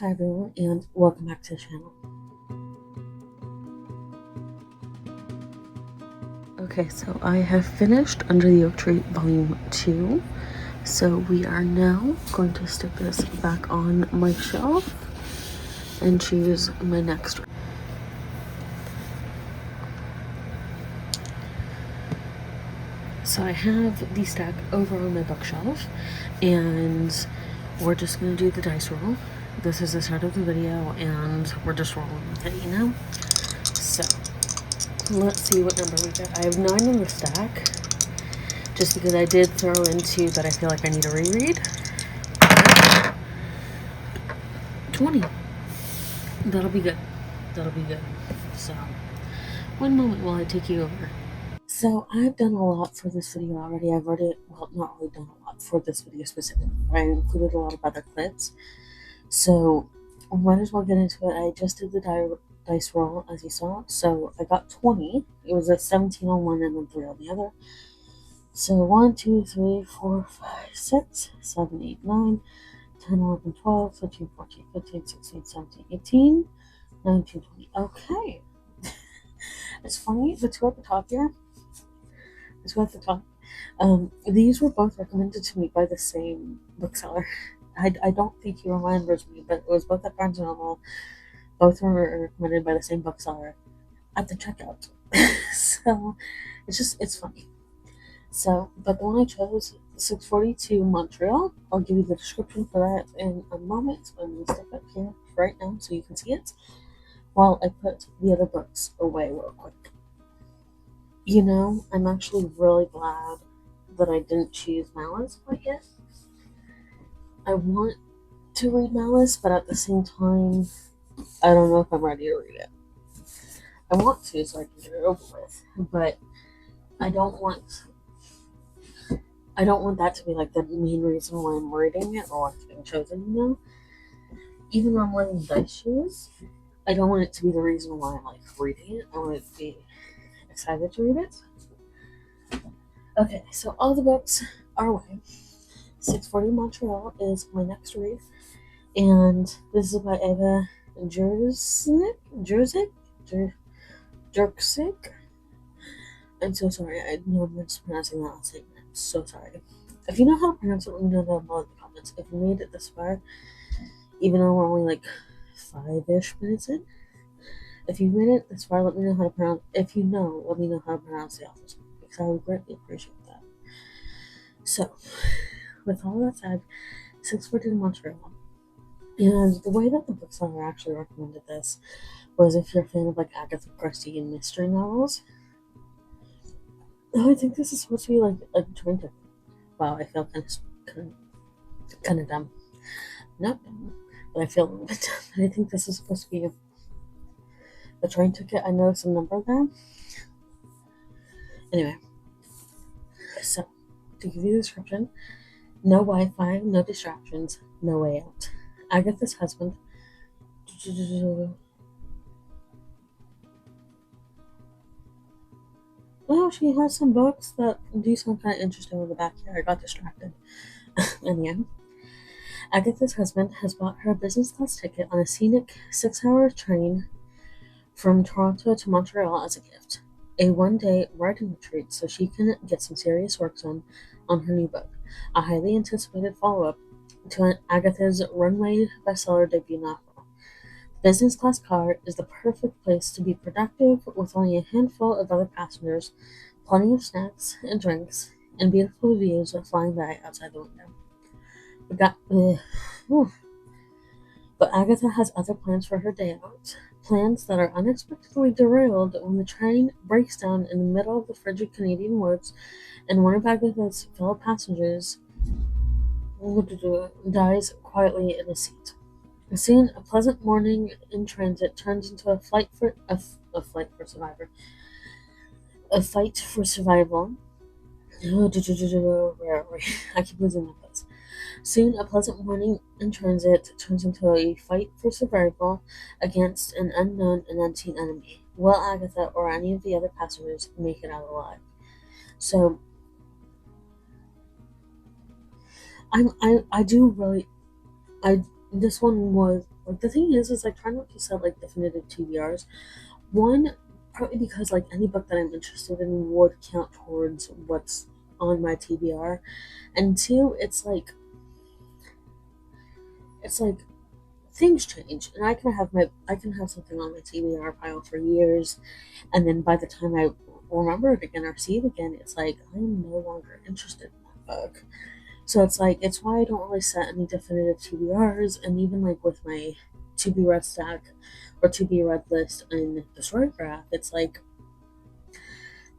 Hi everyone, and welcome back to the channel. Okay, so I have finished Under the Oak Tree Volume 2. So we are now going to stick this back on my shelf and choose my next one. So I have the stack over on my bookshelf, and we're just going to do the dice roll. This is the start of the video, and we're just rolling with it, you know? So, let's see what number we get. I have 9 in the stack, just because I did throw in 2 that I feel like I need to reread. 20. That'll be good. That'll be good. So, one moment while I take you over. So, I've done a lot for this video already. I've already, well, not really done a lot for this video specifically, but I included a lot of other clips. So, might as well get into it. I just did the dice roll, as you saw. So, I got 20. It was a 17 on one and then 3 on the other. So 1, 2, 3, 4, 5, 6, 7, 8, 9, 10, 11, 12, 13, 14, 15, 16, 17, 18, 19, 20. Okay. It's funny, the 2 at the top here, the 2 at the top, these were both recommended to me by the same bookseller. I don't think he remembers me, but it was both at Barnes & Noble. Both were recommended by the same bookseller at the checkout. So, it's funny. So, but the one I chose, 642 Montreal. I'll give you the description for that in a moment. I'm going to step up here right now so you can see it while I put the other books away real quick. You know, I'm actually really glad that I didn't choose Malice quite yet. I want to read Malice, but at the same time, I don't know if I'm ready to read it. I want to so I can get it over with, but I don't want that to be like the main reason why I'm reading it or it's being chosen, you know? Even though I'm learning dice shoes, I don't want it to be the reason why I'm like reading it. I want it to be excited to read it. Okay, so all the books are away. 640 Montreal is my next read, and this is by Eva Jerzik. I'm so sorry. I know I'm mispronouncing that last name. I'm so sorry. If you know how to pronounce it, let me know down below in the comments. If you made it this far, even though we're only like 5-ish minutes in, if you made it this far, let me know how to pronounce. If you know, let me know how to pronounce the author's name, because I would greatly appreciate that. So, with all that said, 614 Montreal. And the way that the bookseller actually recommended this was if you're a fan of like Agatha Christie and mystery novels. Oh, I think this is supposed to be like a train ticket. Wow, I feel kind of dumb. Not dumb, but I feel a little bit dumb. I think this is supposed to be a train ticket. I noticed a number there. Anyway, so to give you the description, no Wi-Fi, no distractions, no way out. Agatha's husband. Well, she has some books that do sound kind of interesting in the back here. I got distracted. Anyway, Agatha's husband has bought her a business class ticket on a scenic 6-hour train from Toronto to Montreal as a gift. A one-day writing retreat so she can get some serious work done on her new book, a highly anticipated follow-up to Agatha's runway bestseller debut novel. The business class car is the perfect place to be productive with only a handful of other passengers, plenty of snacks and drinks, and beautiful views flying by outside the window. But Agatha has other plans for her day out. Plans that are unexpectedly derailed when the train breaks down in the middle of the frigid Canadian woods and one of Agatha's fellow passengers dies quietly in his seat. Soon, a pleasant morning in transit turns into a fight for survival. Where are we? I keep losing my place. Soon, a pleasant morning in transit turns into a fight for survival against an unknown and unseen enemy. Will Agatha or any of the other passengers make it out alive? So, I do really, I this one was like, the thing is I try not to set like definitive TBRs. One, partly because like any book that I'm interested in would count towards what's on my TBR, and two, it's like things change, and I can have something on my TBR pile for years, and then by the time I remember it again or see it again, it's like I'm no longer interested in that book. So it's like it's why I don't really set any definitive TBRs, and even like with my to be read stack or to be read list in the Storygraph, it's like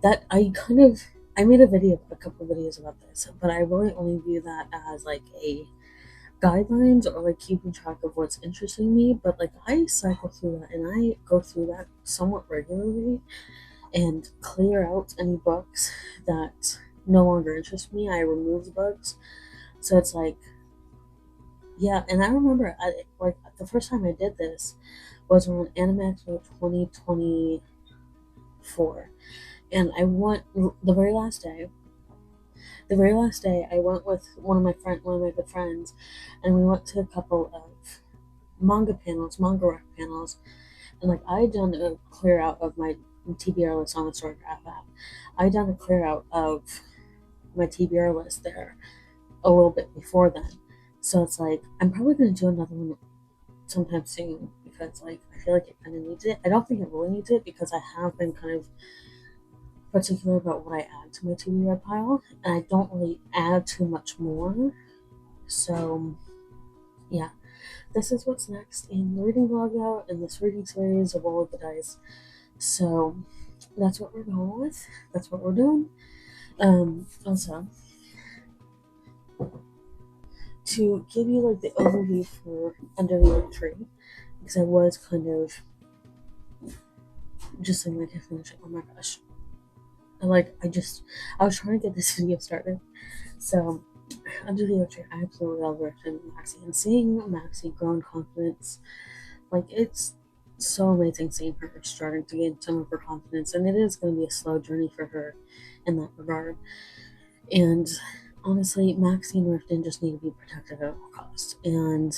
that I made a couple of videos about this, but I really only view that as like a guidelines or like keeping track of what's interesting me. But like I cycle through that and I go through that somewhat regularly and clear out any books that no longer interest me. I remove the books. So it's like, yeah, and I remember like the first time I did this was on Animax 2024, and I went the very last day. The very last day, I went with one of my good friends, and we went to a couple of manga rec panels, and like I had done a clear out of my TBR list on the Storygraph app. I had done a clear out of my TBR list there a little bit before then. So it's like I'm probably gonna do another one sometime soon because like I feel like it kind of needs it. I don't think it really needs it because I have been kind of particular about what I add to my TBR pile, and I don't really add too much more. So yeah, this is what's next in the reading vlog out in this reading series of Roll of the Dice. So that's what we're going with. That's what we're doing. Also, to give you like the overview for Under the Oak Tree, because I was kind of just saying like I finished it. Oh my gosh. I was trying to get this video started. So Under the Oak Tree, I absolutely love Richard and Maxie, and seeing Maxie grow in confidence, like it's so amazing seeing her starting to gain some of her confidence, and it is going to be a slow journey for her in that regard. And honestly, Maxie and Riften just need to be protected at all costs. And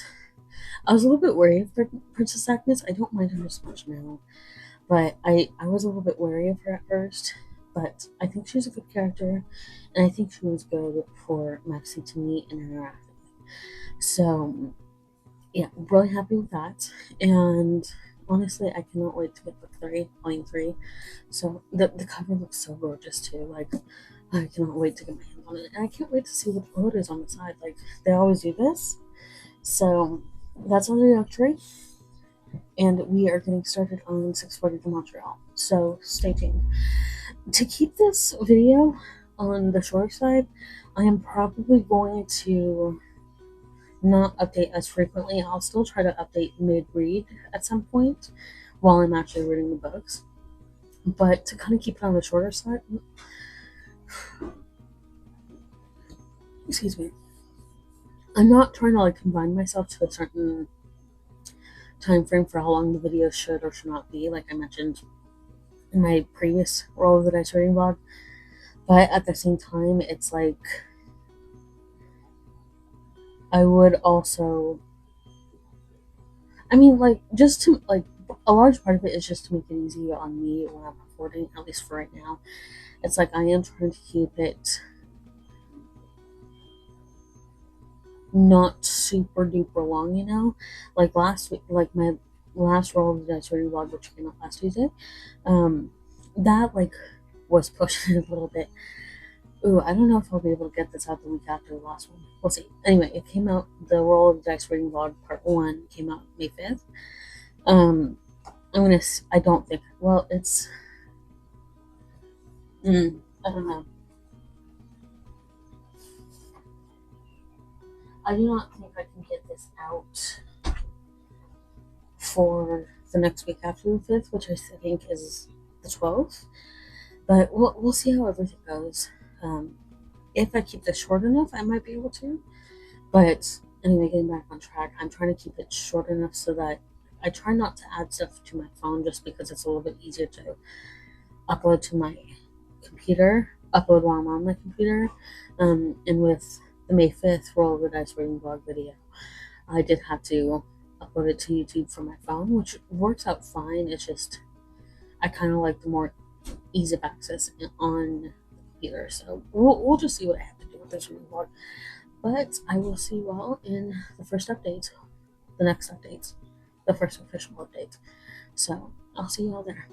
I was a little bit worried for Princess Agnes. I don't mind her as much now, but I was a little bit wary of her at first. But I think she's a good character, and I think she was good for Maxie to meet and interact with. So yeah, really happy with that. And honestly, I cannot wait to get book three, volume three. So the cover looks so gorgeous too. Like I cannot wait to get my hands on it, and I can't wait to see what the quote is on the side. Like they always do this. So that's on the tree, and we are getting started on 640 to Montreal. So stay tuned. To keep this video on the short side, I am probably going to not update as frequently. I'll still try to update mid-read at some point while I'm actually reading the books. But to kind of keep it on the shorter side, excuse me, I'm not trying to like confine myself to a certain time frame for how long the video should or should not be, like I mentioned in my previous Roll of the Dice reading vlog. But at the same time, it's like I would also, I mean, like just to like a large part of it is just to make it easy on me when I'm recording, at least for right now. It's like I am trying to keep it not super duper long, you know. Like last week, like my last Roll of the Dice reading vlog, which came out last Tuesday, that like was pushing it a little bit. Ooh, I don't know if I'll be able to get this out the week after the last one. We'll see. Anyway, it came out. The Roll of the Dice reading vlog part 1 came out May 5th. I don't think. Well, it's. I don't know. I do not think I can get this out for the next week after the 5th, which I think is the 12th. But we'll see how everything goes. If I keep this short enough, I might be able to. But anyway, getting back on track, I'm trying to keep it short enough so that I try not to add stuff to my phone just because it's a little bit easier to upload to my computer, upload while I'm on my computer. And with the May 5th Roll of the Dice reading vlog video, I did have to upload it to YouTube from my phone, which works out fine. It's just I kind of like the more ease of access on the computer. So we'll just see what I have to do with this reading vlog. But I will see you all in the first updates, the next updates, the first official updates. So I'll see you all there.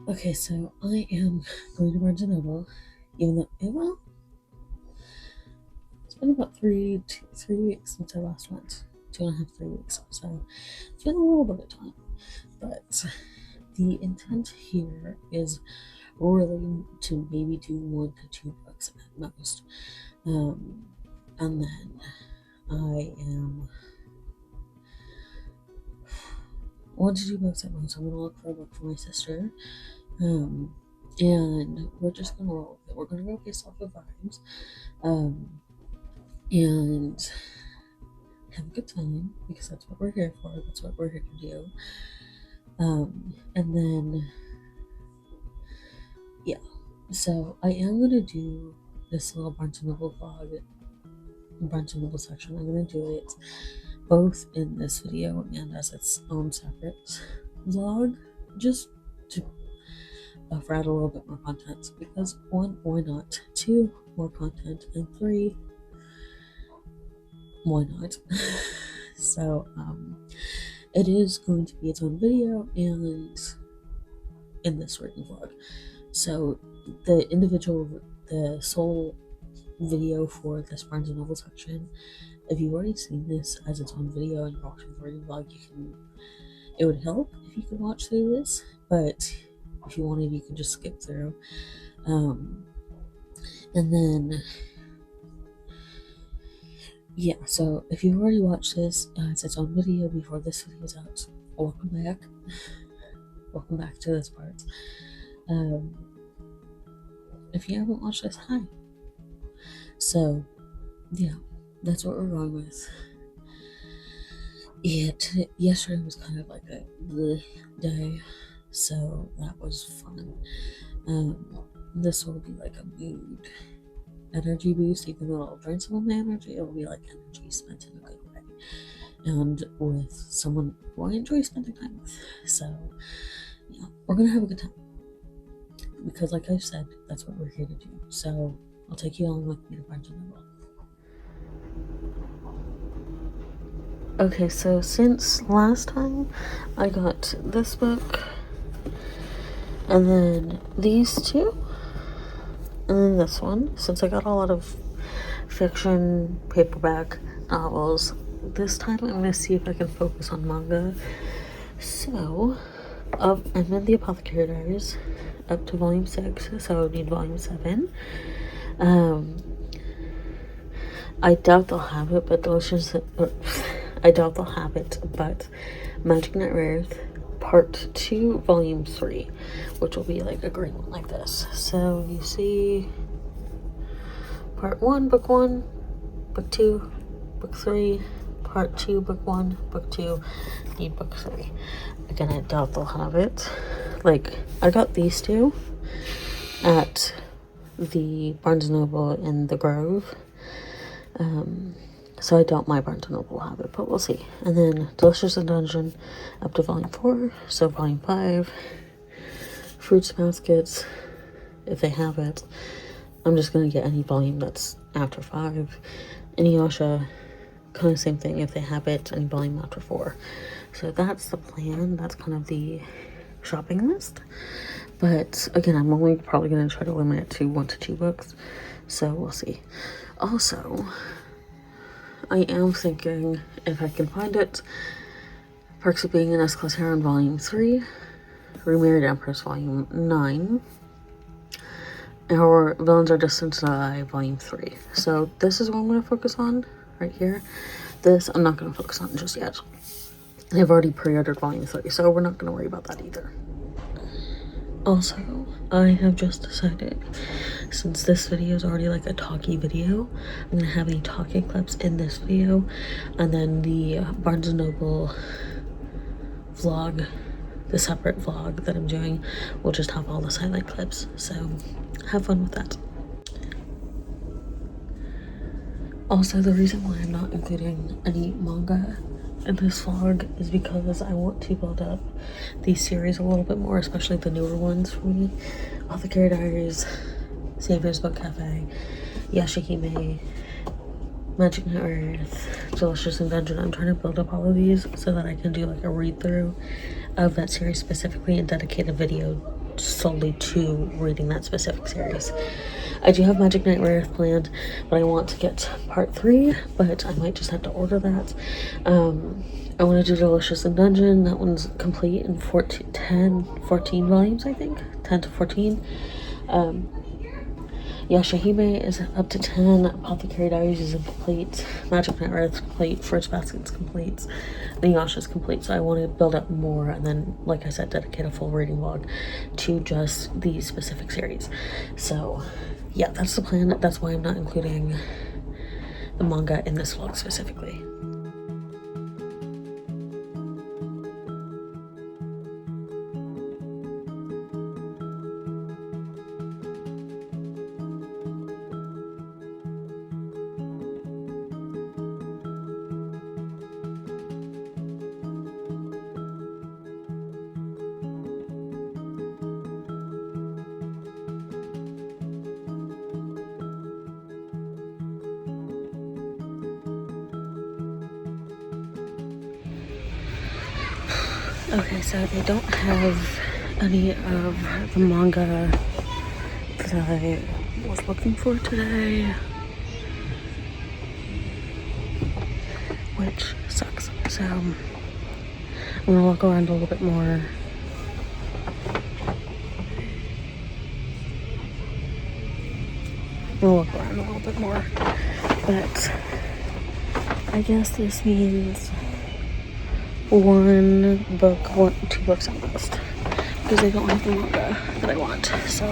Okay, so I am going to Barnes and Noble, even though, well, been about 3 weeks since I last went. 2.5, 3 weeks. So it's been a little bit of time. But the intent here is really to maybe do 1 to 2 books at most. And then I am 1 to 2 books at most. I'm gonna look for a book for my sister. And we're just gonna roll with it. We're gonna go based off of vibes. And have a good time, because that's what we're here for. That's what we're here to do. And then, yeah. So I am gonna do this little Barnes & Noble vlog, Barnes & Noble section. I'm gonna do it both in this video and as its own separate vlog, just to buffer out a little bit more content, because 1, why not? 2, more content, and 3, why not? So it is going to be its own video and in this written vlog. So the sole video for this Barnes & Noble section, if you've already seen this as its own video and you're watching the written vlog, it would help if you could watch through this, but if you wanted, you could just skip through. And then, yeah, so if you've already watched this as its own video before this video is out, welcome back. Welcome back to this part. If you haven't watched this, hi. So, yeah, that's what we're going with. Yeah, yesterday was kind of like a bleh day, so that was fun. This will be like a mood energy boost. Even though it'll drain some of my energy, it'll be like energy spent in a good way, and with someone who I enjoy spending time with. So yeah, we're gonna have a good time, because like I've said, that's what we're here to do. So I'll take you along with me to Barnes & Noble. Okay, so since last time, I got this book, and then these two, and then this one. Since I got a lot of fiction, paperback novels, this time I'm going to see if I can focus on manga. So, I'm in the Apothecary Diaries, up to volume 6, so I need volume 7. I doubt they'll have it, but Magic Knight Rares Part 2, Volume 3, which will be like a green one like this. So you see Part 1, Book 1, Book 2, Book 3, Part 2, Book 1, Book 2, need Book 3. Again, I doubt they'll have it. Like, I got these two at the Barnes & Noble in the Grove. So I doubt my Barnes & Noble will have it, but we'll see. And then Delicious in Dungeon up to volume 4, so volume 5. Fruits Baskets, if they have it. I'm just gonna get any volume that's after 5. Inuyasha, kind of same thing, if they have it, any volume after 4. So that's the plan. That's kind of the shopping list. But again, I'm only probably gonna try to limit it to 1 to 2 books. So we'll see. Also, I am thinking, if I can find it, Perks of Being an S-Class Heroine Volume 3, Remarried Empress Volume 9, or Villains Are Destined to Die Volume 3. So this is what I'm going to focus on right here. This I'm not going to focus on just yet. And I've already pre-ordered Volume 3, so we're not going to worry about that either. Also, I have just decided, since this video is already like a talky video, I'm going to have any talking clips in this video, and then the Barnes & Noble vlog, the separate vlog that I'm doing, will just have all the highlight clips, so have fun with that. Also, the reason why I'm not including any manga in this vlog is because I want to build up these series a little bit more, especially the newer ones for me. Apothecary Diaries, Savior's Book Cafe, Yashahime, Magic Knight Earth, Delicious in Dungeon. I'm trying to build up all of these so that I can do like a read through of that series specifically and dedicate a video devote solely to reading that specific series. I do have Magic Knight Rarith planned, but I want to get part 3, but I might just have to order that. I want to do Delicious in Dungeon. That one's complete in 14 volumes, I think. 10 to 14. Yashahime is up to 10. Apothecary Diaries is complete. Magic Knight Rarith is complete. First Basket's complete. Inuyasha's complete. So I want to build up more and then, like I said, dedicate a full reading log to just these specific series. So yeah, that's the plan. That's why I'm not including the manga in this vlog specifically. Okay, so they don't have any of the manga that I was looking for today, which sucks. So I'm gonna walk around a little bit more. But I guess this means 2 books on the list, because they don't have the manga that I want, so.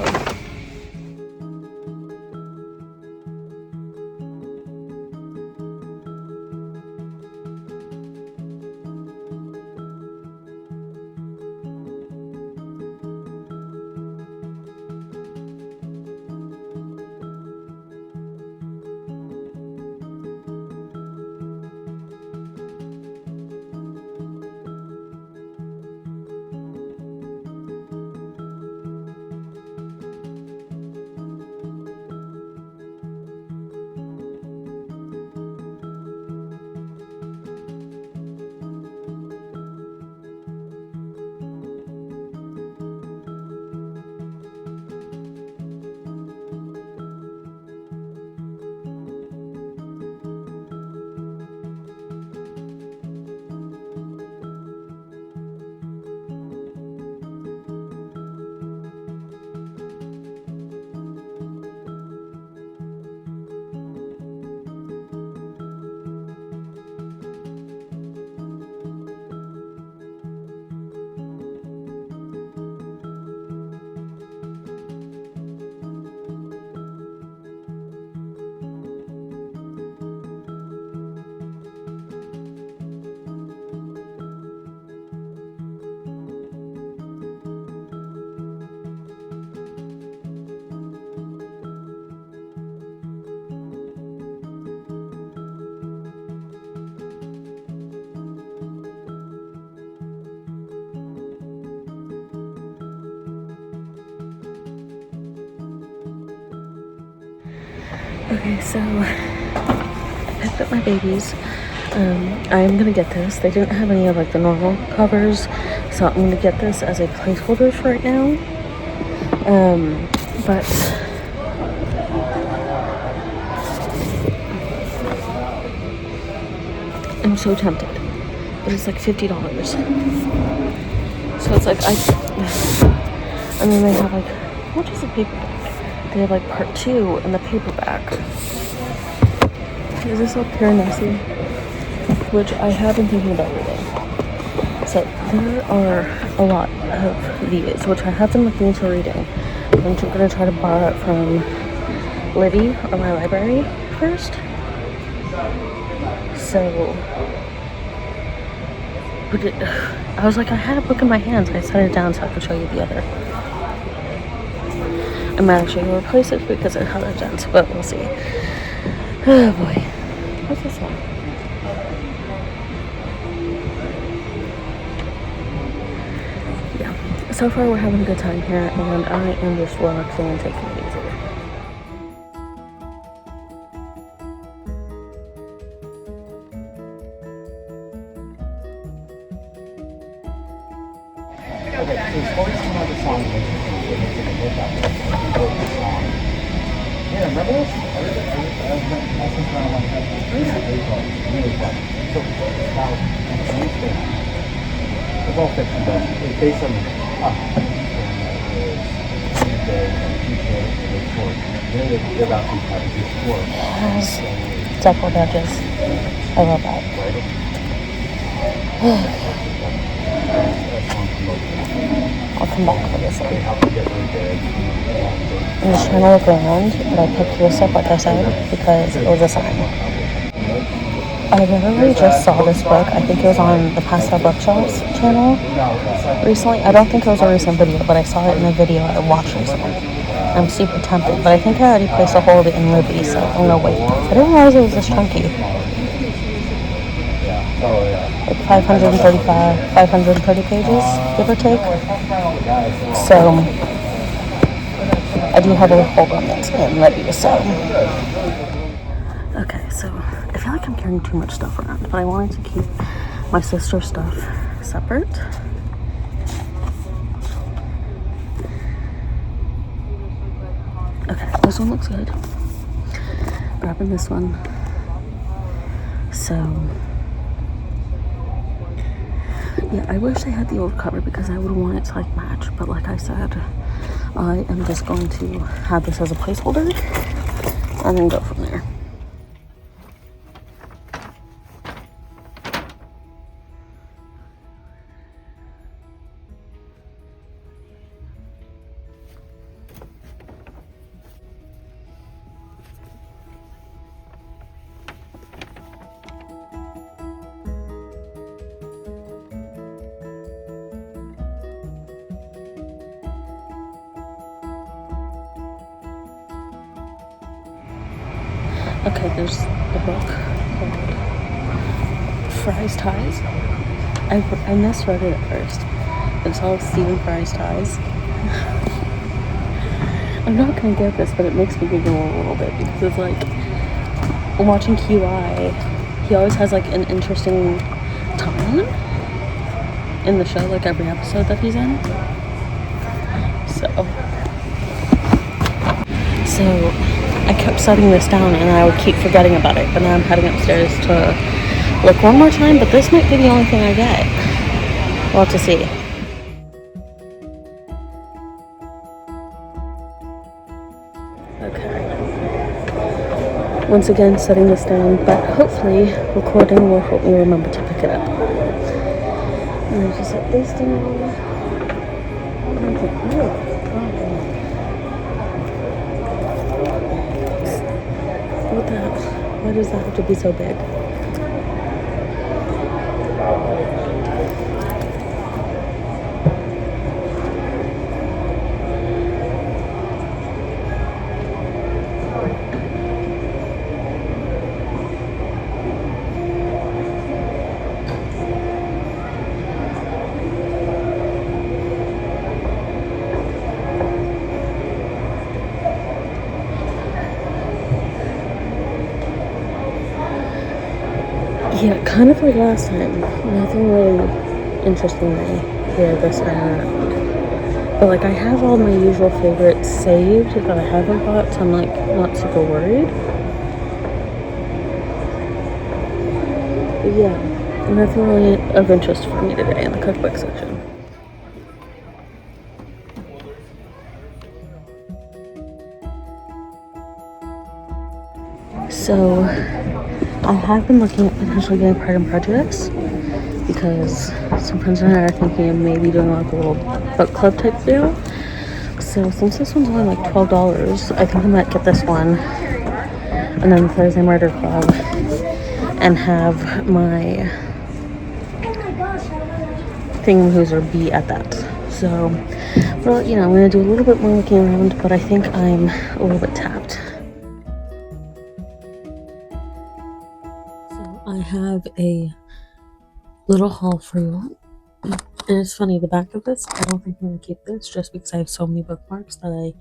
Okay, so I picked up my babies. I'm gonna get this. They didn't have any of like the normal covers, so I'm gonna get this as a placeholder for right now. But I'm so tempted. But it's like $50. So it's like and then they have like, what is the paperback? They have like part 2 in the paperback. Is this all pure messy? Which I have been thinking about reading. So there are a lot of these, which I have been looking into reading. I'm gonna try to borrow it from Libby or my library first. So, I was like, I had a book in my hands. I set it down so I could show you the other. I might actually replace it because it has a dent, but we'll see. Oh boy. What's this one? Yeah. So far we're having a good time here, and I am just relaxing and taking it easy. Okay, so Story's another song. Yeah, remember this? My sister and I went to April. Really fun. So it's about it's all fiction, but it's based on they're about to have a good score. Has double edges. I love that. I'll come back for this one. I'm just trying to look around, but I picked this up, like I said, because it was a sign. I literally just saw this book. I think it was on the Pastel Bookshelves channel recently. I don't think it was a recent video, but I saw it in a video I watched recently. I'm super tempted, but I think I already placed a hold in Libby, so I'm gonna wait. I didn't realize it was this chunky. Like 530 pages, give or take. So I do have a hold on it in Libby, so. Okay, so I feel like I'm carrying too much stuff around, but I wanted to keep my sister's stuff separate. Okay, this one looks good. Grabbing this one. So, yeah, I wish I had the old cover because I would want it to like match, but like I said, I am just going to have this as a placeholder and then go from there. Okay, there's a book called Fry's Ties. I misread it at first. It's all Stephen Fry's Ties. I'm not gonna get this, but it makes me giggle a little bit because it's like watching QI. He always has like an interesting timeline in the show, like every episode that he's in. So I kept setting this down and I would keep forgetting about it, but now I'm heading upstairs to look one more time, but this might be the only thing I get. We'll have to see. Okay. Once again, setting this down, but hopefully recording will help me remember to pick it up. And I just set this down. What the hell? Why does that have to be so big? Yeah, kind of like last time. Nothing really interesting here this time around. But like I have all my usual favorites saved that I haven't bought, so I'm like not super worried. But yeah, nothing really of interest for me today in the cookbook section. So I have been looking at potentially getting Pride and Prejudice because some friends and I are thinking of maybe doing like a little book club type deal. So since this one's only like $12, I think I might get this one and then the Thursday Murder Club and have my thingamahooser be at that. So, well, you know, I'm gonna do a little bit more looking around, but I think I'm a little bit tapped. I have a little haul for you. And it's funny, the back of this, I don't think I'm going to keep this just because I have so many bookmarks that I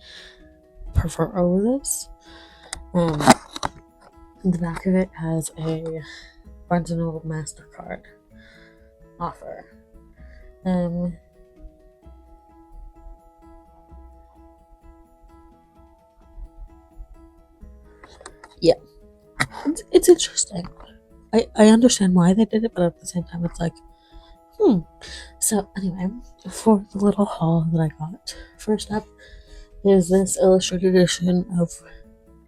prefer over this. The back of it has a Barnes & Noble MasterCard offer. yeah, it's interesting. I understand why they did it, but at the same time, it's like, So anyway, for the little haul that I got, first up is this illustrated edition of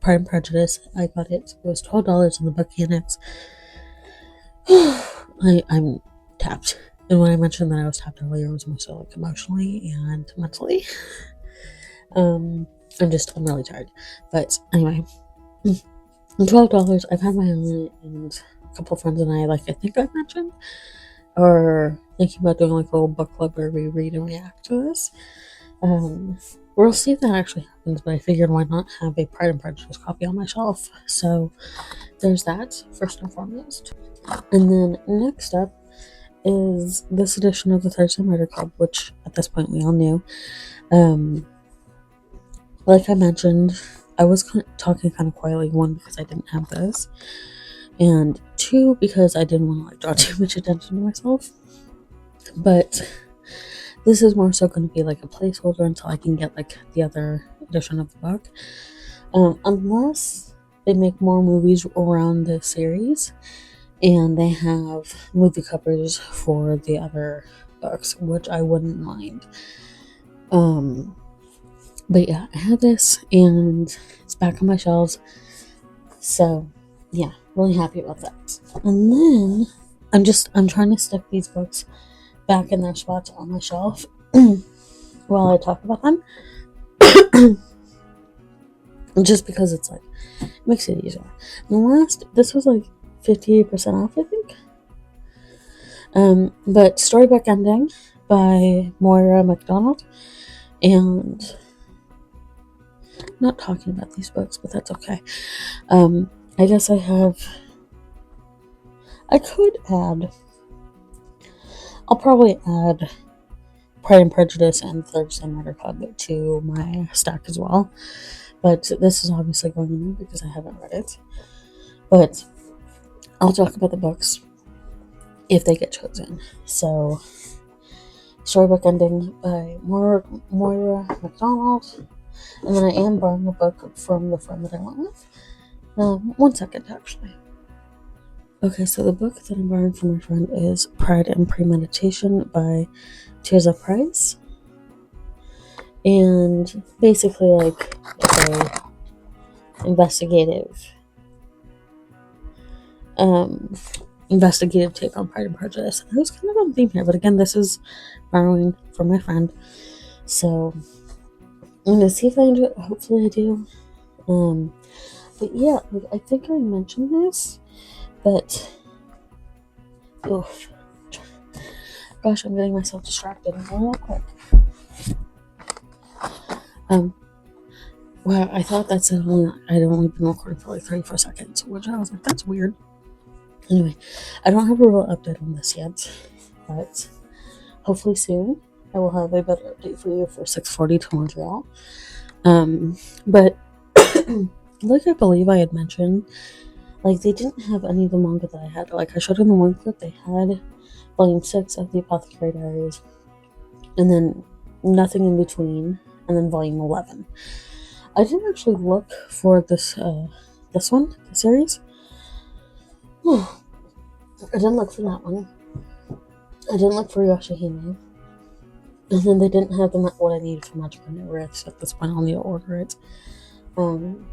Pride and Prejudice. I got it. It was $12 in the book annex. I'm tapped. And when I mentioned that I was tapped earlier, it was more so like emotionally and mentally. I'm really tired. But anyway, $12. I've had my own, and a couple of friends and I think I mentioned, are thinking about doing like a little book club where we read and react to this. We'll see if that actually happens, but I figured why not have a Pride and Prejudice copy on my shelf. So there's that, first and foremost. And then next up is this edition of the Thursday Murder Club, which at this point we all knew. Like I mentioned, I was talking kind of quietly, one, because I didn't have this, and two, because I didn't want to draw too much attention to myself. But this is more so going to be like a placeholder until I can get the other edition of the book. Unless they make more movies around the series and they have movie covers for the other books, which I wouldn't mind. But yeah, I had this and it's back on my shelves. So yeah, really happy about that. And then I'm trying to stick these books back in their spots on my shelf while I talk about them. Just because it makes it easier. This was 58% off, I think. But Storybook Ending by Moira MacDonald, and not talking about these books, but that's okay. I guess I'll probably add Pride and Prejudice and Thursday Murder Club to my stack as well. But this is obviously going in there because I haven't read it. But I'll talk about the books if they get chosen. So, Storybook Ending by Moira MacDonald. And then I am borrowing a book from the friend that I went with. 1 second, actually. Okay, so the book that I'm borrowing from my friend is Pride and Premeditation by Tirza Price. And basically, it's a investigative take on Pride and Prejudice. And it was kind of on theme here, but again, this is borrowing from my friend. So I'm gonna see if I enjoy it. Hopefully I do. But yeah, I think I mentioned this, but oof. Gosh, I'm getting myself distracted real quick. Wow, I thought that said I'd only been recording for 34 seconds, which I was like, that's weird. Anyway, I don't have a real update on this yet, but hopefully soon I will have a better update for you for 640 to Montreal. But like I believe I had mentioned, they didn't have any of the manga that I had. I showed in the one clip, they had volume 6 of the Apothecary Diaries, and then nothing in between, and then volume 11. I didn't actually look for this one, the series. I didn't look for that one. I didn't look for Yoshihime. And then they didn't have what I needed for Magic Network, so at this point I'll need to order it. And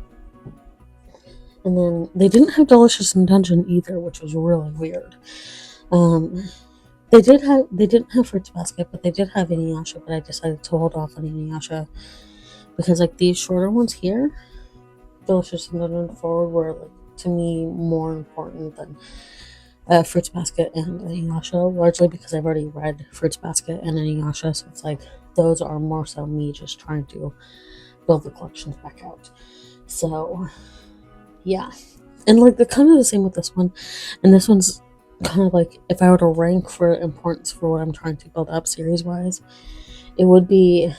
then they didn't have Delicious in Dungeon either, which was really weird. They didn't have Fruits Basket, but they did have Inuyasha, but I decided to hold off on Inuyasha because these shorter ones here, Delicious in Dungeon Forward, were to me more important than Fruits Basket and Inuyasha, largely because I've already read Fruits Basket and Inuyasha, so it's those are more so me just trying to build the collections back out. So yeah, and the kind of the same with this one, and this one's kind of if I were to rank for importance for what I'm trying to build up series wise, it would be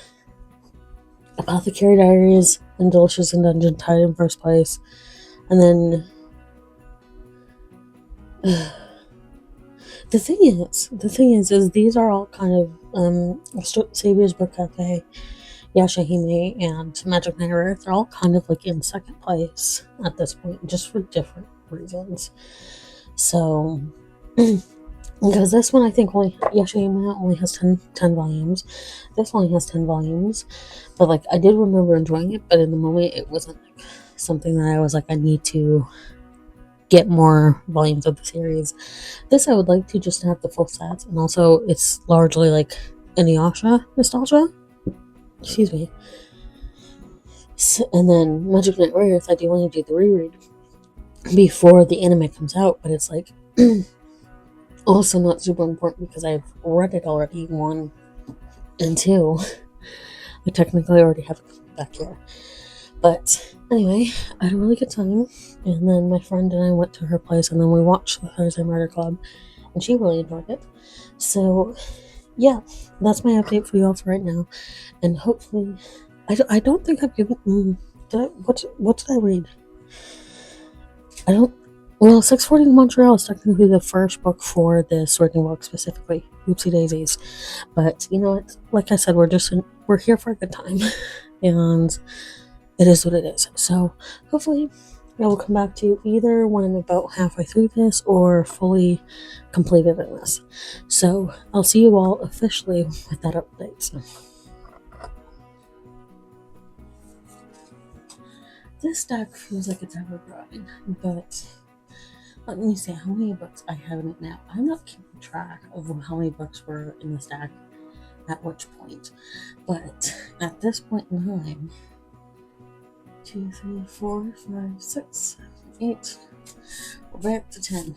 Apothecary Diaries and Delicious in Dungeon tied in first place, and then the thing is these are all kind of Savior's Book Cafe, Yashahime and Magic Knight Earth are all kind of like in second place at this point, just for different reasons. So, because this one I think Yashahime only has 10 volumes. This only has 10 volumes. But like I did remember enjoying it, but in the moment it wasn't like something that I was like, I need to get more volumes of the series. This I would like to just have the full sets, and also it's largely like Inuyasha nostalgia. Excuse me. So, and then Magic Knight Earth, I do want to do the reread before the anime comes out, but it's like also not super important because I've read it already, 1 and 2. I technically already have it back here. But anyway, I had a really good time, and then my friend and I went to her place, and then we watched the Thursday Murder Club, and she really enjoyed it. So yeah, that's my update for y'all for right now, and hopefully, I don't think I've given. What did I read? I don't. Well, 640 Montreal is technically the first book for the sorting book specifically. Oopsie daisies. But you know what? Like I said, we're here for a good time, and it is what it is. So hopefully I will come back to you either when I'm about halfway through this or fully completed in this. So I'll see you all officially with that update. So, this stack feels like it's ever growing, but let me see how many books I have in it now. I'm not keeping track of how many books were in the stack at which point, but at this point in time, 2, 3, 4, 5, 6, 7, 8, we're back to 10.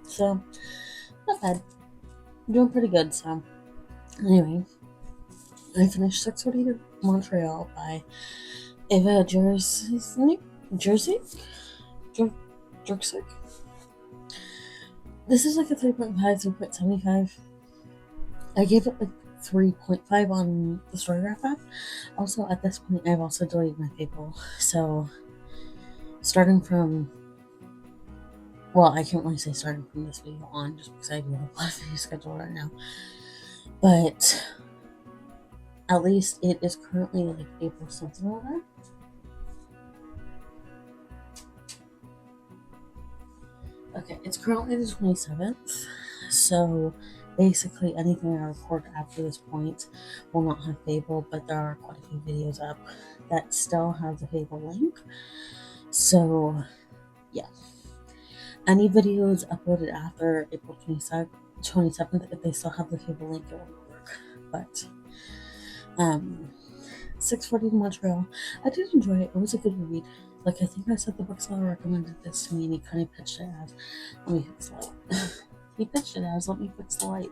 So, not bad. I'm doing pretty good, so. Anyway, I finished 640 Montreal by Eva Jersic? This is like a 3.5, 3.75. I gave it like 3.5 on the Storygraph app. Also, at this point, I've also deleted my Fable. So, starting from... Well, I can't really say starting from this video on, just because I do have a lot of video scheduled right now. But at least it is currently like April something or other. Okay, it's currently the 27th, so basically anything I record after this point will not have Fable, but there are quite a few videos up that still have the Fable link. So, yeah. Any videos uploaded after April 27th, if they still have the Fable link, it won't work. But, 640 Montreal, I did enjoy it. It was a good read. Like, I think I said the bookseller recommended this to me, and he kind of pitched it as, let me fix the light. He pitched it as, let me fix the light.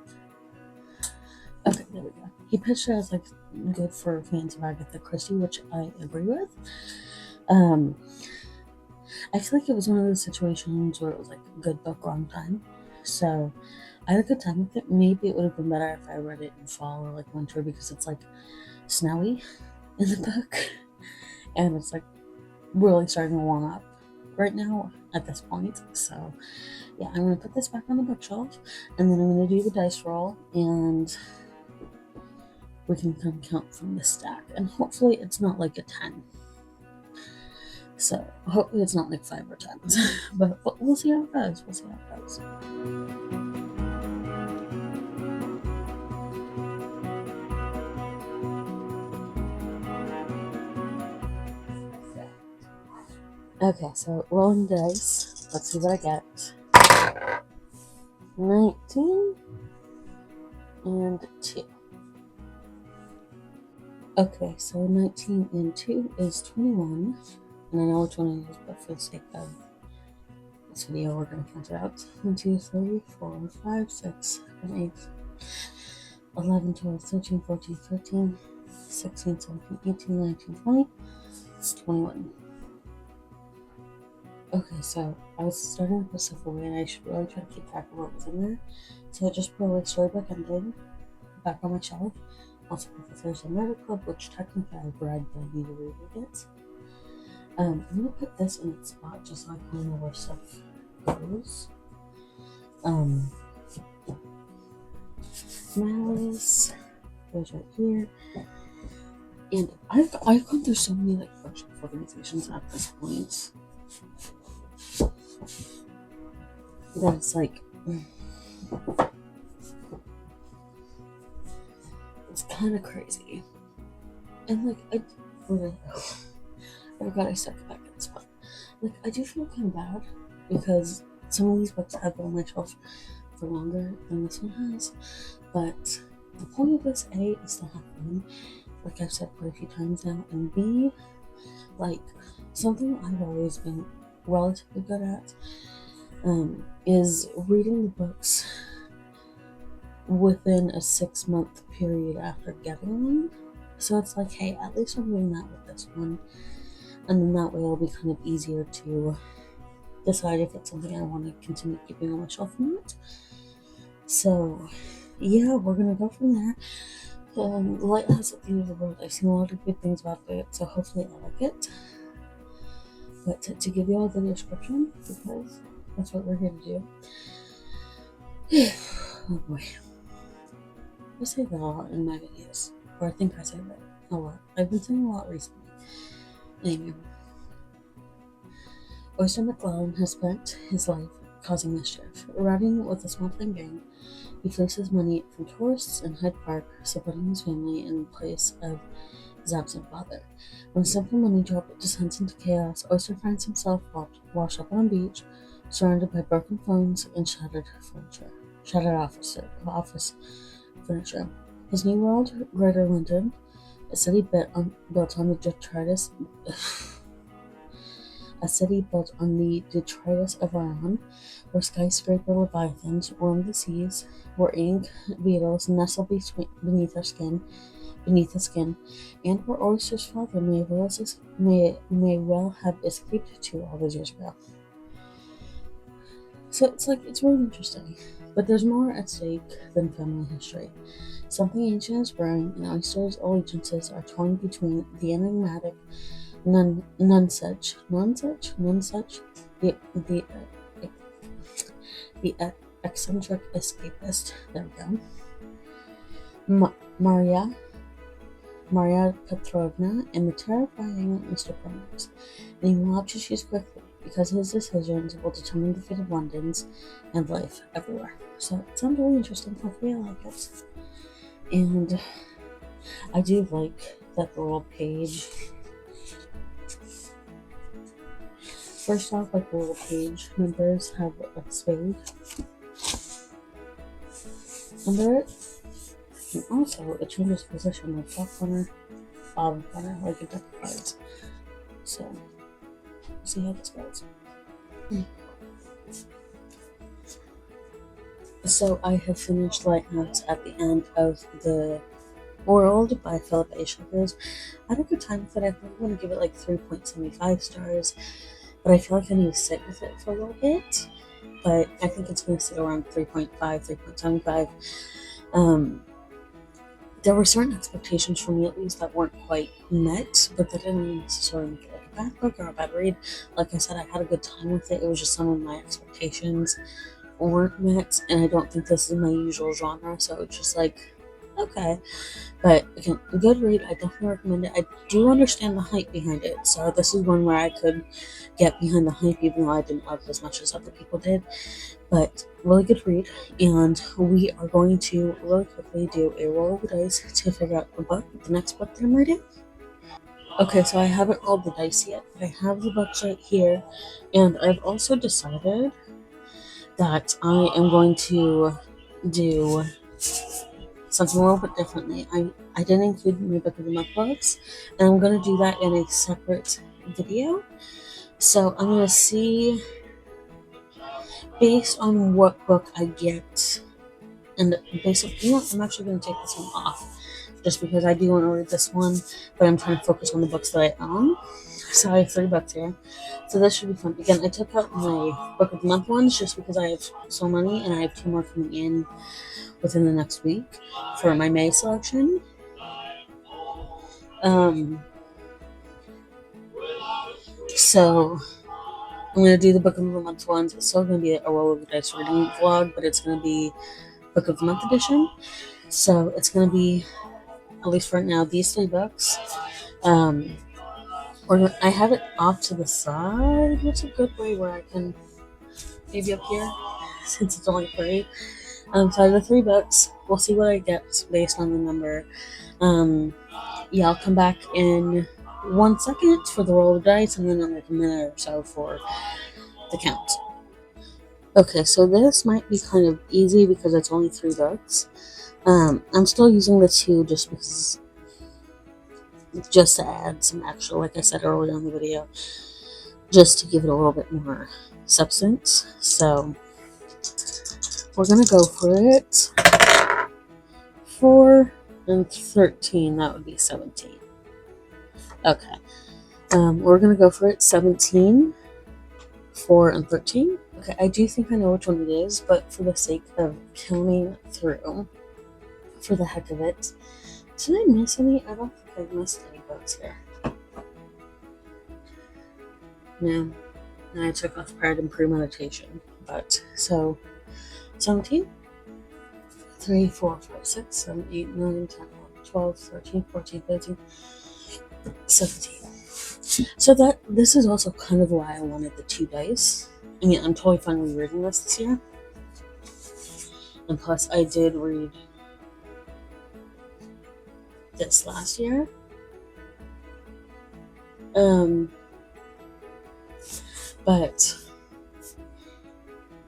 Okay, there we go. He pitched it as, like, good for fans of Agatha Christie, which I agree with. I feel like it was one of those situations where it was, like, a good book, wrong time. So, I had a good time with it. Maybe it would have been better if I read it in fall or, like, winter, because it's, like, snowy in the book. And it's, like, really starting to warm up right now at this point. So yeah, I'm gonna put this back on the bookshelf, and then I'm gonna do the dice roll, and we can come count from the stack, and hopefully it's not like a 10. So hopefully it's not like 5 or 10s, but we'll see how it goes. Okay, so rolling dice. Let's see what I get. 19 and 2. Okay, so 19 and 2 is 21. And I know which one it is, but for the sake of this video, we're going to count it out. 1, 2, 3, 4, 5, 6, 7, 8, 11, 12, 13, 14, 15, 16, 17, 18, 19, 20. It's 21. Okay, so I was starting to put stuff away, and I should really try to keep track of what was in there. So I just put away Storybook ending back on my shelf. Also put the Thursday Murder Club, which technically I've read, but I need to reread it. I'm gonna put this in its spot just so I kind of know where stuff goes. Malice goes right here. And I've gone through so many like workshop organizations at this point that it's like it's kind of crazy. And like I forgot I stuck it back in this spot. Like I do feel kind of bad because some of these books have been on my shelf for longer than this one has. But the point of this A is to have fun, like I've said quite a few times now, and B, like something I've always been relatively good at is reading the books within a 6-month period after getting them. So it's like, hey, at least I'm doing that with this one, and then that way it'll be kind of easier to decide if it's something I want to continue keeping on my shelf or not. So yeah, we're gonna go from there. The Lighthouse at the End of the World, I've seen a lot of good things about it, so hopefully I like it. But to give you all the description, because that's what we're here to do. Oh boy. I say that a lot in my videos, or I think I say that a lot. I've been saying a lot recently. Anyway, Oyster McCloud has spent his life causing mischief. Riding with a small-time gang, he fleeces money from tourists in Hyde Park, supporting his family in place of his absent father. When a simple money drop descends into chaos, Oyster finds himself washed up on a beach, surrounded by broken phones and shattered office furniture. His new world, Greater London, a city built on the detritus of Iran, where skyscraper leviathans roam the seas, where ink beetles nestle beneath the skin, and where Oyster's father may well have escaped to all those years ago. So it's really interesting, but there's more at stake than family history. Something ancient is brewing, and Oyster's allegiances are torn between the enigmatic Nonsuch, the the the eccentric escapist. There we go. Maria Petrovna, and the terrifying Mr. Primrose. And he will have to choose quickly, because his decisions will determine the fate of London's and life everywhere. So it sounds really interesting. Hopefully I like it. And I do like that the little page. First off, like the little page numbers have a spade under it. And also it changes position like top corner, bottom corner, like a deck of cards. So let's see how this goes. So I have finished Lighthouse at the End of the World by Philip A. Shivers. I had a good time with it. I think I'm going to give it like 3.75 stars, but I feel like I need to sit with it for a little bit. But I think it's going to sit around 3.5, 3.75. There were certain expectations for me, at least, that weren't quite met, but that didn't necessarily make it like a bad book or a bad read. Like I said, I had a good time with it. It was just some of my expectations weren't met, and I don't think this is my usual genre, so it's just like, okay. But again, a good read. I definitely recommend it. I do understand the hype behind it, so this is one where I could get behind the hype, even though I didn't love it as much as other people did. But really good read, and we are going to really quickly do a roll of the dice to figure out the next book that I'm reading. Okay, so I haven't rolled the dice yet. I have the books right here, and I've also decided that I am going to do something a little bit differently. I didn't include my Book of the Month books, and I'm going to do that in a separate video. So I'm going to see, based on what book I get, and based on, you know what, I'm actually going to take this one off, just because I do want to read this one, but I'm trying to focus on the books that I own. So I have 3 books here. So this should be fun. Again, I took out my Book of the Month ones just because I have so many, and I have 2 more coming in within the next week for my May selection. So I'm going to do the Book of the Month ones. It's still going to be a roll of the dice reading vlog, but it's going to be Book of the Month edition. So it's going to be at least for now, these $3. I have it off to the side, which is a good way where I can maybe up here, since it's only 3. So the $3, we'll see what I get based on the number. Yeah, I'll come back in 1 second for the roll of dice, and then in like a minute or so for the count. Okay, so this might be kind of easy because it's only $3. I'm still using the 2 just because, just to add some extra, like I said earlier in the video, just to give it a little bit more substance. So we're gonna go for it. 4 and 13, that would be 17. Okay. We're gonna go for it. 17, 4, and 13. Okay, I do think I know which one it is, but for the sake of counting through, for the heck of it, did I miss any? I don't think I missed any books here. No, and I took off prior to premeditation. But so 17, 3, 4, 5, 6, 7, 8, 9, 10, 11, 12, 13, 14, 15, 17. So this is also kind of why I wanted the 2 dice. I mean, I'm totally fine rereading this year. And plus, I did read this last year. But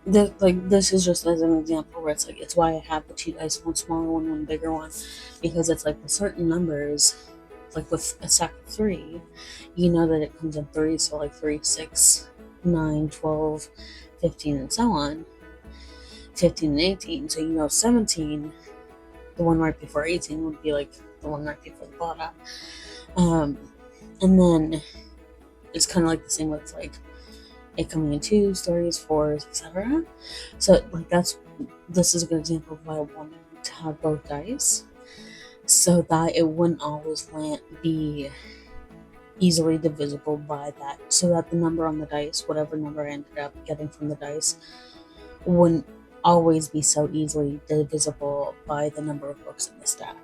this is just as an example where it's like, it's why I have the 2 dice, one smaller one, one bigger one, because it's like with certain numbers, like with a stack of 3, you know that it comes in 3, so like 3, 6, 9, 12, 15, and so on, 15 and 18. So 17, the one right before 18 would be like the one right before the bottom. And then it's kind of like the same with like it coming in 2s, 3s, 4s, etc. So like this is a good example of why I wanted to have both dice, so that it wouldn't always be easily divisible by that, so that the number on the dice, whatever number I ended up getting from the dice, wouldn't always be so easily divisible by the number of books in the stack.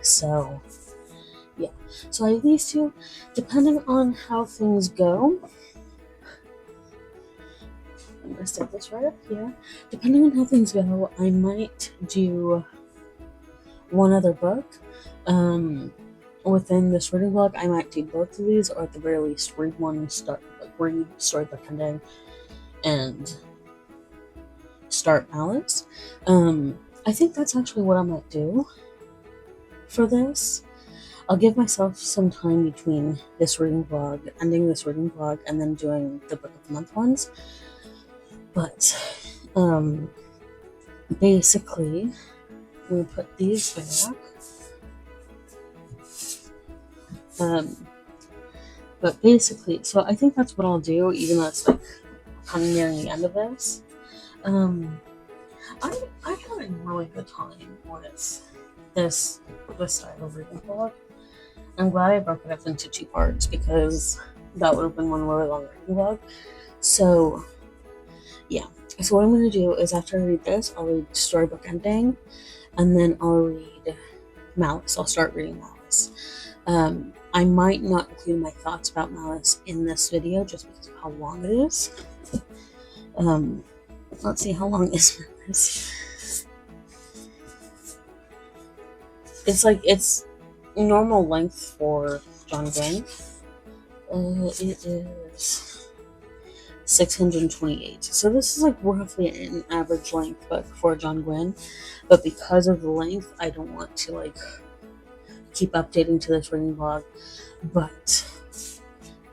So yeah, so I have these 2, depending on how things go. I'm gonna stick this right up here. Depending on how things go, I might do one other book. Within this reading vlog, I might do both of these, or at the very least, read Storybook Ending and start Malice. I think that's actually what I might do for this. I'll give myself some time between this reading vlog, ending this reading vlog, and then doing the Book of the Month ones. But basically, we'll put these back. But basically, so I think that's what I'll do, even though it's like kind of nearing the end of this. I'm having a really good time with this style of reading vlog. I'm glad I broke it up into 2 parts, because that would have been one really long reading vlog. So yeah, so what I'm going to do is, after I read this, I'll read Storybook Ending, and then I'll read Malice. I'll start reading Malice. I might not include my thoughts about Malice in this video just because of how long it is. Let's see, how long is Malice? It's like, it's normal length for John Gwynne. It is 628. So this is like roughly an average length book for John Gwynne, but because of the length, I don't want to like keep updating to this reading vlog. But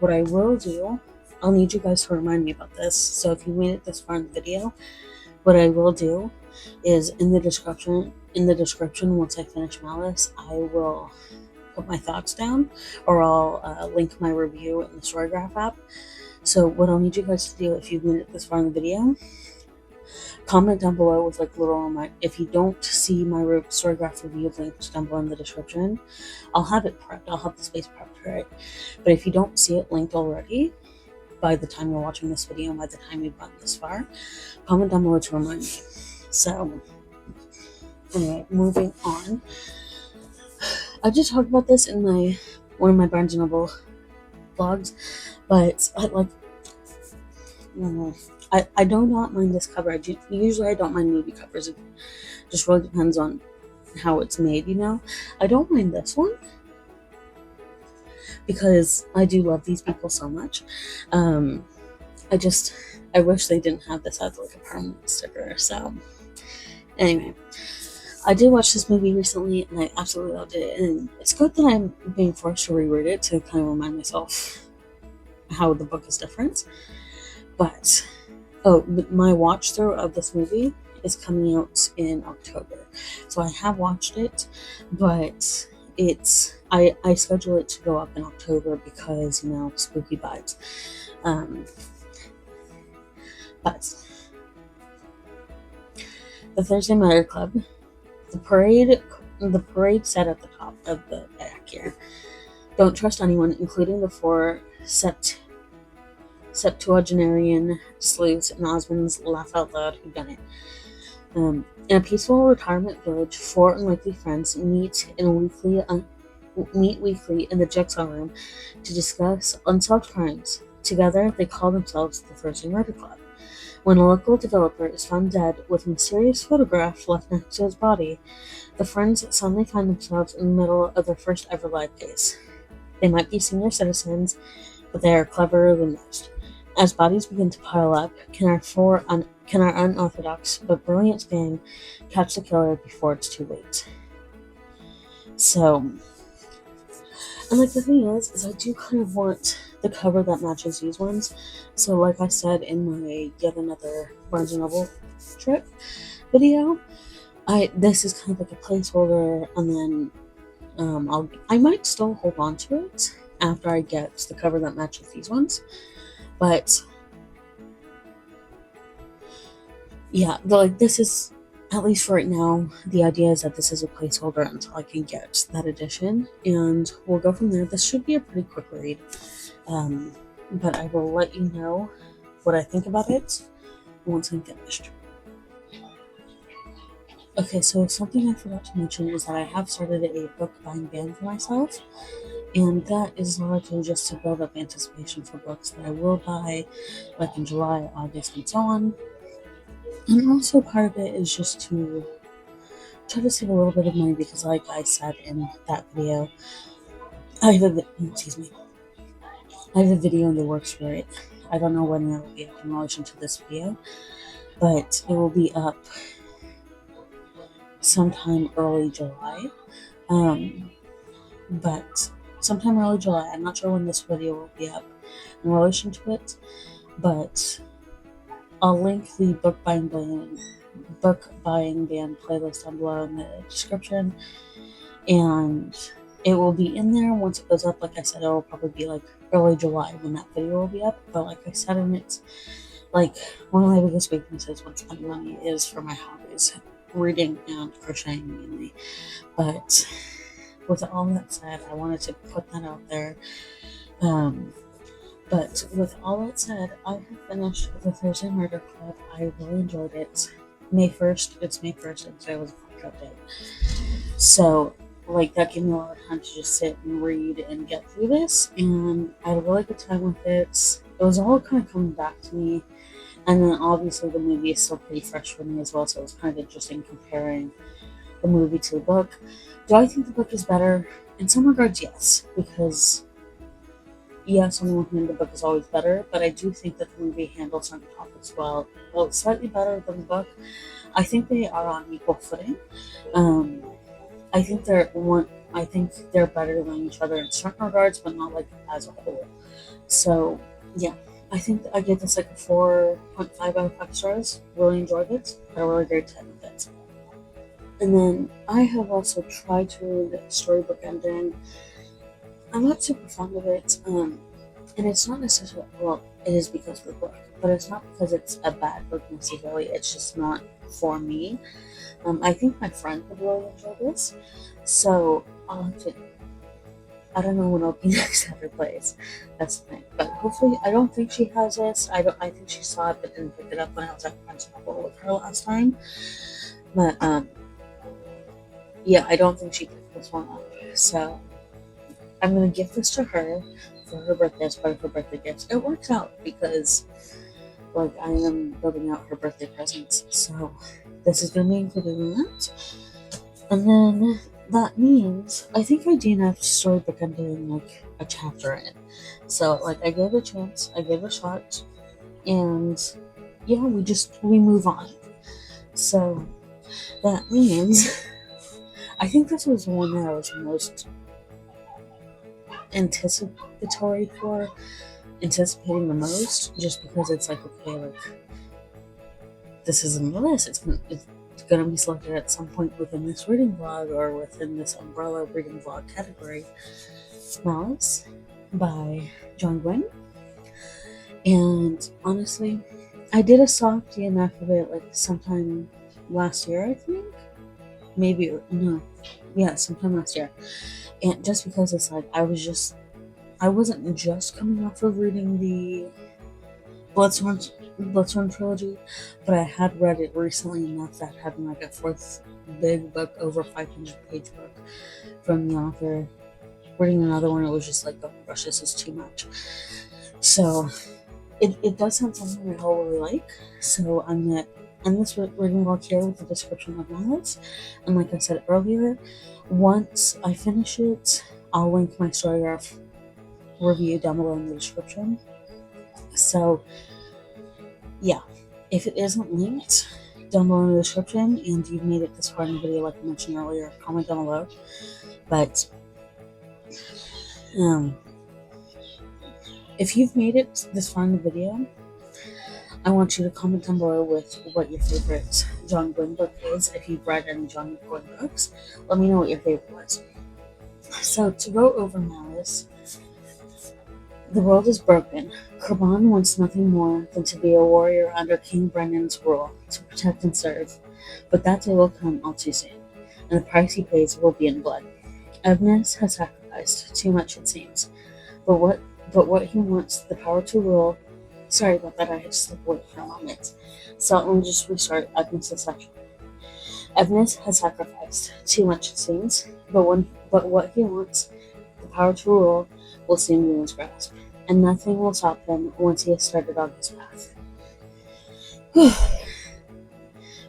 what I will do, I'll need you guys to remind me about this. So if you made it this far in the video, what I will do is in the description, once I finish Malice, I will put my thoughts down, or I'll link my review in the Storygraph app. So what I'll need you guys to do, if you've made it this far in the video, comment down below with like little remind. If you don't see my Storygraph review linked down below in the description, I'll have it prepped. I'll have the space prepped for it. But if you don't see it linked already, by the time you're watching this video and by the time you've gotten this far, comment down below to remind me. So anyway, moving on. I did talk about this in one of my Barnes and Noble vlogs, but I do not mind this cover. Usually I don't mind movie covers. It just really depends on how it's made, you know. I don't mind this one because I do love these people so much. I wish they didn't have this as like a permanent sticker. So anyway, I did watch this movie recently and I absolutely loved it. And it's good that I'm being forced to reread it to kind of remind myself how the book is different. But my watch through of this movie is coming out in October. So I have watched it, but I schedule it to go up in October because, you know, spooky vibes. But the Thursday Murder Club, the parade said at the top of the back here, don't trust anyone, including the four septuagenarian sleuths and Osmond's laugh out loud whodunit. In a peaceful retirement village, four unlikely friends meet weekly in the Jigsaw Room to discuss unsolved crimes. Together, they call themselves the Thursday Murder Club. When a local developer is found dead with a mysterious photograph left next to his body, the friends suddenly find themselves in the middle of their first ever live case. They might be senior citizens, but they are cleverer than most. As bodies begin to pile up, can our unorthodox but brilliant gang catch the killer before it's too late? So, and like the thing is I do kind of want the cover that matches these ones. So like I said in my yet another Barnes & Noble trip video, this is kind of like a placeholder, and then I might still hold on to it after I get the cover that matches these ones. But yeah, this is, at least for right now, the idea is that this is a placeholder until I can get that edition, and we'll go from there. This should be a pretty quick read, but I will let you know what I think about it once I'm finished. Okay, so something I forgot to mention is that I have started a book buying ban for myself, and that is largely just to build up anticipation for books that I will buy, like in July, August, and so on. And also part of it is just to try to save a little bit of money because, like I said in that video, I have a video in the works for it. I don't know when it will be up in relation to this video, but it will be up sometime early July. But sometime early July. I'm not sure when this video will be up in relation to it, but I'll link the book buying band playlist down below in the description, and it will be in there once it goes up. Like I said, it will probably be like early July when that video will be up. But like I said in it, like one of my biggest weaknesses when spending money is for my hobbies, reading and crocheting mainly. But with all that said, I wanted to put that out there. But with all that said, I have finished the Thursday Murder Club. I really enjoyed it. May 1st, it's May 1st, and today was a contract day. So, like, that gave me a lot of time to just sit and read and get through this, and I had a really good time with it. It was all kind of coming back to me, and then obviously the movie is still pretty fresh for me as well, so it was kind of interesting comparing the movie to the book. Do I think the book is better? In some regards, yes, because yes, on the one hand, the book is always better, but I do think that the movie handles certain topics well, slightly better than the book. I think they are on equal footing. I think they're better than each other in certain regards, but not like as a whole. So yeah, I think I give this like a 4.5 out of 5 stars. Really enjoyed it. Had a really great time with it. And then I have also tried to read Storybook Ending. I'm not super fond of it, and it's not necessarily, well, it is because of the book, but it's not because it's a bad book necessarily, it's just not for me. I think my friend would really enjoy this, so I'll have to, I don't know when I'll be next at her place, that's the thing, but hopefully, I don't think she has this, I think she saw it but didn't pick it up when I was at Barnes & Noble with her last time, but yeah, I don't think she picked this one up. So I'm gonna give this to her for her birthday as part of her birthday gifts. It works out because like I am building out her birthday presents. So this is gonna be included in that. And then that means I think my DNF storybook I'm doing like a chapter in. So like I gave it a chance, I gave it a shot, and yeah, we move on. So that means I think this was the one that I was most anticipatory for, anticipating the most, just because it's like, okay, like this is in the list. It's gonna be selected at some point within this reading vlog or within this umbrella reading vlog category. Malice by John Gwynn. And honestly, I did a soft DNF of it like sometime last year, I think. Maybe no, yeah, sometime last year. And just because it's like I wasn't just coming off of reading the Bloodsworn trilogy, but I had read it recently enough that having like a fourth big book, over 500-page book from the author, reading another one, it was just like, oh my gosh, this is too much. So it does sound something I really like. So I'm gonna end this reading vlog here with the description of Malice. And like I said earlier, once I finish it, I'll link my Storygraph review down below in the description. So yeah, if it isn't linked down below in the description and you've made it this far in the video, like I mentioned earlier, comment down below. But if you've made it this far in the video, I want you to comment down below with what your favorite John Gwynn book is. If you've read any John Gwynn books, let me know what your favorite was. So to go over Malice, the world is broken. Kurban wants nothing more than to be a warrior under King Brennan's rule, to protect and serve. But that day will come all too soon, and the price he pays will be in blood. Evnes has sacrificed too much, it seems. But what he wants, the power to rule. Sorry about that, I had to slip away for a moment. So let me just restart Evnes' section. Evnes has sacrificed too much, it seems. But what he wants, the power to rule, will soon be in his grasp, and nothing will stop him once he has started on his path.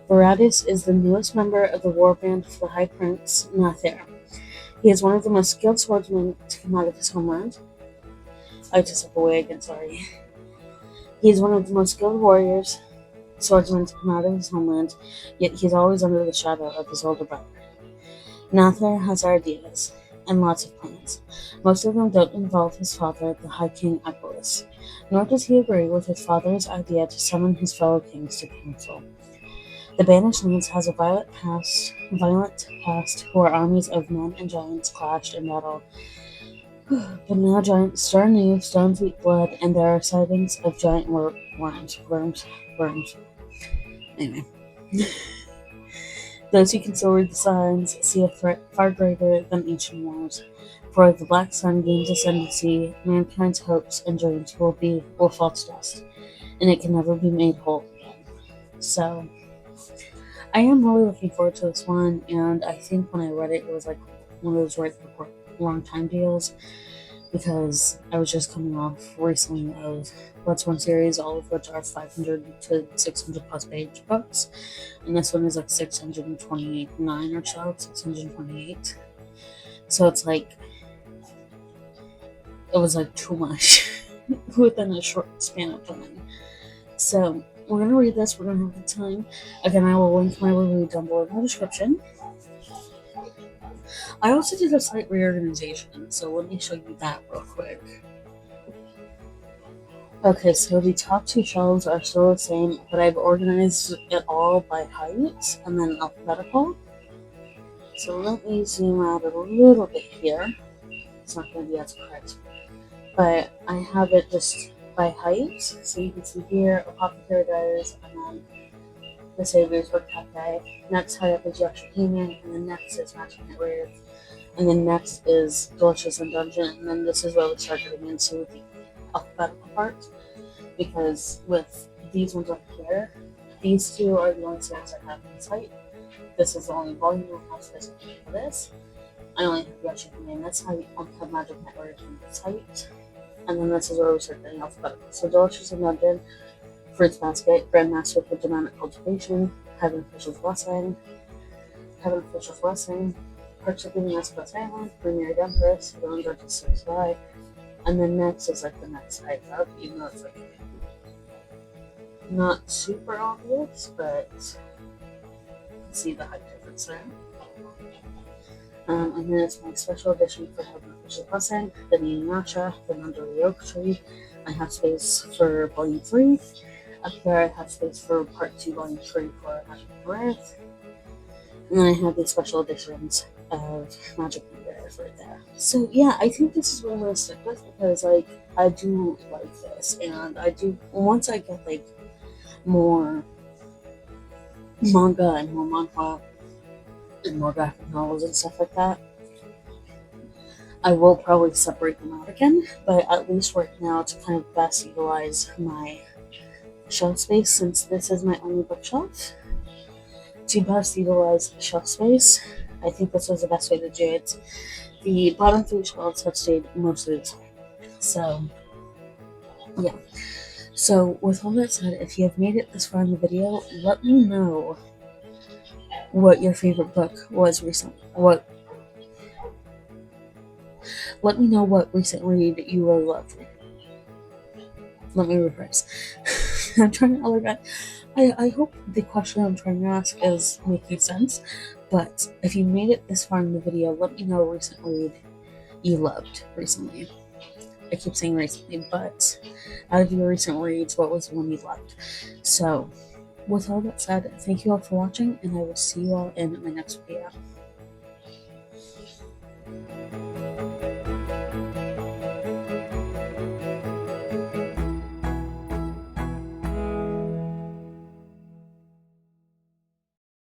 Varadis is the newest member of the warband of the High Prince, Nather. He is one of the most skilled swordsmen to come out of his homeland. I had to step away again, sorry. He is one of the most skilled swordsmen to come out of his homeland, yet he is always under the shadow of his older brother. Nather has ideas and lots of plans. Most of them don't involve his father, the High King Echolis, nor does he agree with his father's idea to summon his fellow kings to council. The Banished Lands has a violent past where armies of men and giants clashed in battle. But now giants stir anew, stones eat blood, and there are sightings of giant worms. Anyway. Those who can still read the signs see a threat far greater than ancient wars. For the black sun gains ascendancy, mankind's hopes and dreams will fall to dust, and it can never be made whole again. So I am really looking forward to this one, and I think when I read it, it was like one of those right before long time deals, because I was just coming off recently of Bloodsworn series, all of which are 500 to 600 plus page books, and this one is like 629 or so, 628. So it's like, it was like too much within a short span of time. So we're gonna read this, we're gonna have the time. Again, I will link my review down below in the description. I also did a slight reorganization, so let me show you that real quick. Okay, so the top two shelves are still the same, but I've organized it all by height and then alphabetical. So let me zoom out a little bit here. It's not going to be as correct, but I have it just by height. So you can see here, Apothecaries, and then the Savior's Book Cafe. Next high up is Yashahime, and then next is Magic Narrative, and then next is Delicious and Dungeon, and then this is where we start getting into the alphabetical part, because with these ones up here, these two are the only series I have in sight. This is the only volume I have specifically for this. I only have Yoshi in this height. I have Magic Network in this height. And then this is where we start getting alphabetical. So Delicious and Dungeon, Fruits Basket, Grandmaster for Demonic Cultivation, Heaven Official's Blessing, Perks of Being West Island, Premier Empress, Villain Judges 6 5. And then next is like the next height up, even though it's like not super obvious, but you can see the height difference there. And then it's my special edition for Heaven Official Blessing, the Inuyasha, the Nandori Oak Tree. I have space for Volume 3. Up here I have space for Part 2, Volume 3 for Magic Earth. And then I have these special editions of Magic Earth right there. So yeah, I think this is what I'm going to stick with because like I do like this, and I do, once I get like more manga and more manhwa and more graphic novels and stuff like that, I will probably separate them out again, but at least right now to kind of best utilize my shelf space, since this is my only bookshelf, to best utilize the shelf space, I think this was the best way to do it. The bottom 3 shelves have stayed most of the time. So, yeah. So, with all that said, if you have made it this far in the video, let me know what your favorite book was recently. Let me know what recent read you really loved. Let me rephrase. I'm trying to, like, I hope the question I'm trying to ask is making sense, but if you made it this far in the video, let me know a recent read you loved recently. I keep saying recently, but out of your recent reads, what was the one you loved? So, with all that said, thank you all for watching, and I will see you all in my next video.